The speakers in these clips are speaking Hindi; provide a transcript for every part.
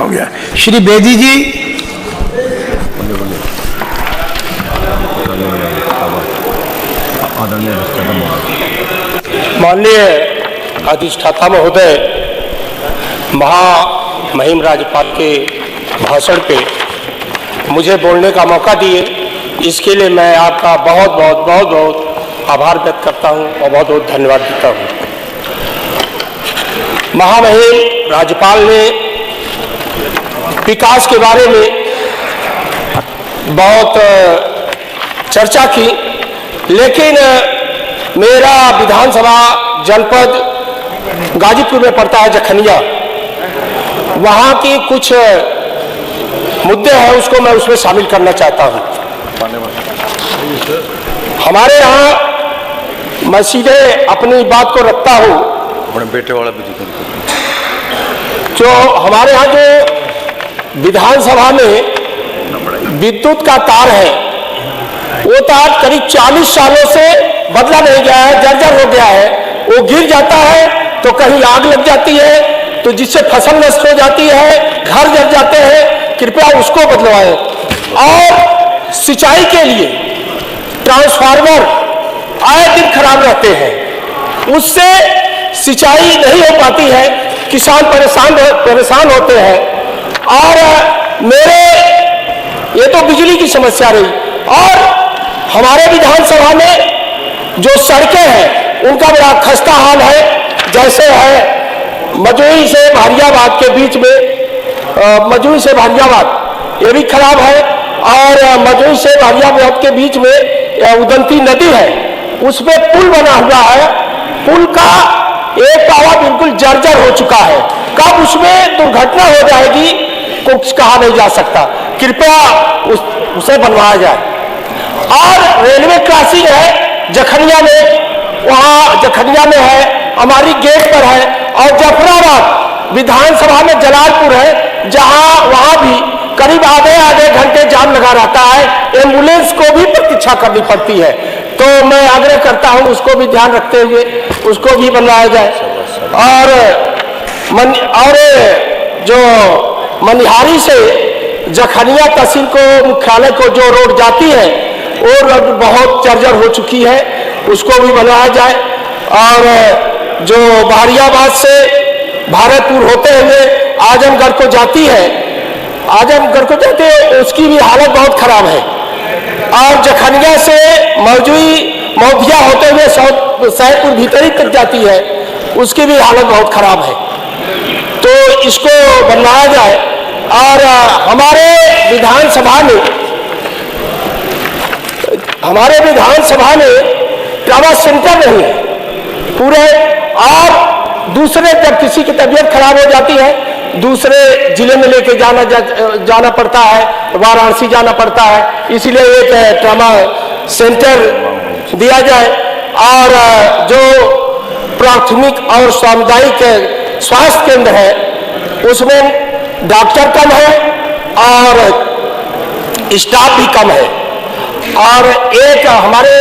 हो गया। श्री बेदी जी। माननीय अधिष्ठाता महोदय, महामहिम राज्यपाल के भाषण पे मुझे बोलने का मौका दिए, इसके लिए मैं आपका बहुत बहुत आभार व्यक्त करता हूं और बहुत बहुत धन्यवाद देता हूं। महामहिम राज्यपाल ने विकास के बारे में बहुत चर्चा की, लेकिन मेरा विधानसभा जनपद गाजीपुर में पड़ता है, जखनिया। वहाँ की कुछ मुद्दे हैं, उसको मैं उसमें शामिल करना चाहता हूँ। हमारे यहाँ मैं सीधे अपनी बात को रखता हूँ। अपने बेटे वाला जो हमारे यहाँ जो विधानसभा में विद्युत का तार है, वो तार करीब 40 सालों से बदला नहीं गया है, जर्जर हो गया है। वो गिर जाता है तो कहीं आग लग जाती है, तो जिससे फसल नष्ट हो जाती है, घर जल जाते हैं। कृपया उसको बदलवाएं। और सिंचाई के लिए ट्रांसफार्मर आए दिन खराब रहते हैं, उससे सिंचाई नहीं हो पाती है, किसान परेशान होते हैं। और ये तो बिजली की समस्या रही। और हमारे विधानसभा में जो सड़कें हैं उनका बड़ा खस्ता हाल है। जैसे है मजूरी से भारियाबाद के बीच में, मजूरी से भारियाबाद ये भी खराब है, और मजूरी से भारियाबाद के बीच में उदंती नदी है, उसमें पुल बना हुआ है। पुल का एक पावा बिल्कुल जर्जर हो चुका है। कब उसमें दुर्घटना हो जाएगी कुछ कहा नहीं जा सकता। कृपया उसे बनवाया जाए। और रेलवे क्रॉसिंग है जखनिया में, वहाँ जखनिया में है, हमारी गेट पर है। और जफराबाद विधानसभा में जलालपुर है, जहाँ वहाँ भी करीब आधे घंटे जाम लगा रहता है, एम्बुलेंस को भी प्रतीक्षा करनी पड़ती है। तो मैं आग्रह करता हूँ उसको भी ध्यान रखते हुए उसको भी बनवाया जाए। और जो मनिहारी से जखनिया तहसील को मुख्यालय को जो रोड जाती है, वो रोड बहुत जर्जर हो चुकी है, उसको भी बनाया जाए। और जो बहरियाबाद से भारतपुर होते हुए आजमगढ़ को जाती है, उसकी भी हालत बहुत खराब है। और जखनिया से मौजिया होते हुए सैदपुर भीतरी तक जाती है, उसकी भी हालत बहुत खराब है। तो इसको बनवाया जाए। और हमारे विधानसभा में ट्रामा सेंटर नहीं है पूरे। और दूसरे जब किसी की तबीयत खराब हो जाती है, दूसरे जिले में लेके जाना पड़ता है, वाराणसी जाना पड़ता है। इसलिए एक ट्रामा सेंटर दिया जाए। और जो प्राथमिक और सामुदायिक स्वास्थ्य केंद्र है, उसमें डॉक्टर कम है और स्टाफ भी कम है। और एक हमारे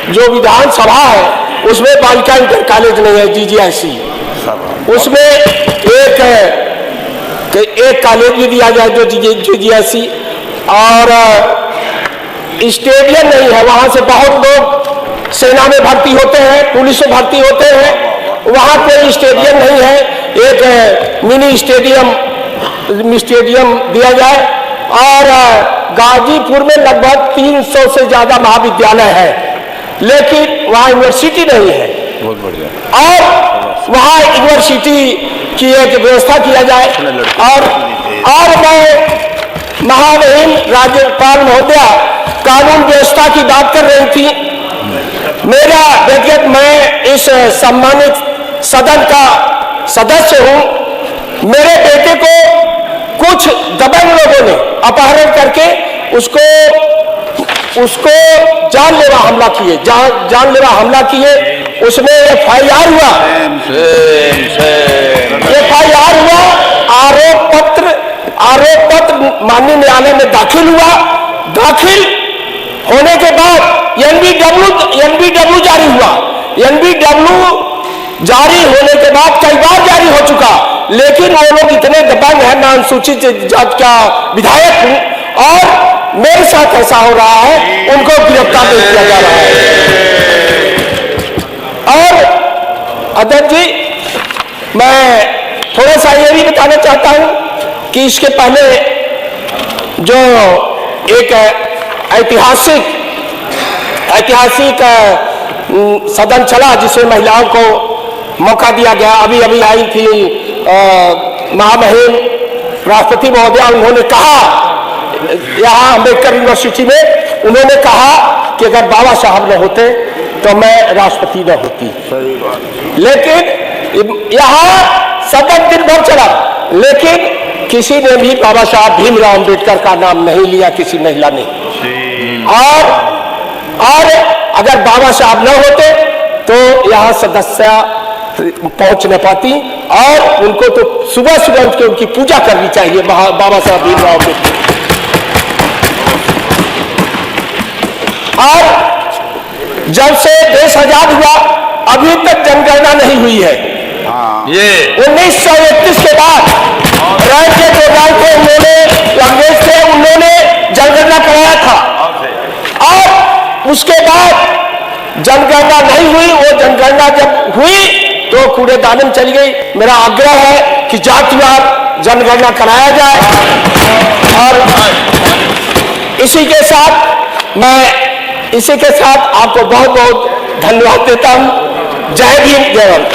जो विधानसभा है, उसमें बालिका इंटर कॉलेज नहीं है, GGIC, उसमें एक कॉलेज भी दिया जाए जो GGIC। और स्टेडियम नहीं है, वहाँ से बहुत लोग सेना में भर्ती होते हैं, पुलिस में भर्ती होते हैं, वहाँ कोई स्टेडियम नहीं है। एक मिनी स्टेडियम दिया जाए। और गाजीपुर में लगभग 300 से ज़्यादा महाविद्यालय है, लेकिन वहाँ यूनिवर्सिटी नहीं है। बहुत बढ़िया। और वहाँ यूनिवर्सिटी की एक व्यवस्था किया जाए। और मैं महामहिम राज्यपाल महोदया कानून व्यवस्था की बात कर रही थी। मेरा व्यक्तिगत, मैं इस सम्मानित सदन का सदस्य हूँ। मेरे बेटे को कुछ दबंग लोगों ने अपहरण करके उसको जानलेवा हमला किए। उसमें FIR हुआ। आरोप पत्र माननीय न्यायालय में दाखिल हुआ। दाखिल होने के बाद NBW जारी हुआ। NBW जारी होने के बाद कई बार जारी हो चुका, लेकिन वो लोग इतने दबंग हैं, मैं अनुसूचित जाति का विधायक हूं और मेरे साथ ऐसा हो रहा है, उनको गिरफ्तार नहीं किया जा रहा है। और अध्यक्ष जी, मैं थोड़ा सा ये भी बताना चाहता हूं कि इसके पहले जो एक ऐतिहासिक सदन चला जिसमें महिलाओं को मौका दिया गया, अभी अभी आई थी महामहिम राष्ट्रपति महोदया, उन्होंने कहा यहाँ अम्बेडकर यूनिवर्सिटी में, उन्होंने कहा कि अगर बाबा साहब न होते तो मैं राष्ट्रपति न होती। लेकिन यहाँ सदन दिन भर चला, लेकिन किसी ने भी बाबा साहब भीमराव अम्बेडकर का नाम नहीं लिया, किसी महिला ने। और अगर बाबा साहब न होते तो यहाँ सदस्य पहुंच न पाती, और उनको तो सुबह सुबह उठ के उनकी पूजा करनी चाहिए, बाबा साहब भीमराव अम्बेडकर। और जब से देश आजाद हुआ अभी तक जनगणना नहीं हुई है। ये 1931 के बाद राज्य जो राज थे उन्होंने, अंग्रेज थे, उन्होंने जनगणना कराया था, और उसके बाद जनगणना नहीं हुई। वो जनगणना जब हुई तो कूड़ेदान में चली गई। मेरा आग्रह है कि जातिवार जनगणना कराया जाए, और इसी के साथ आपको बहुत बहुत धन्यवाद देता हूं। जय भीम, जय भारत।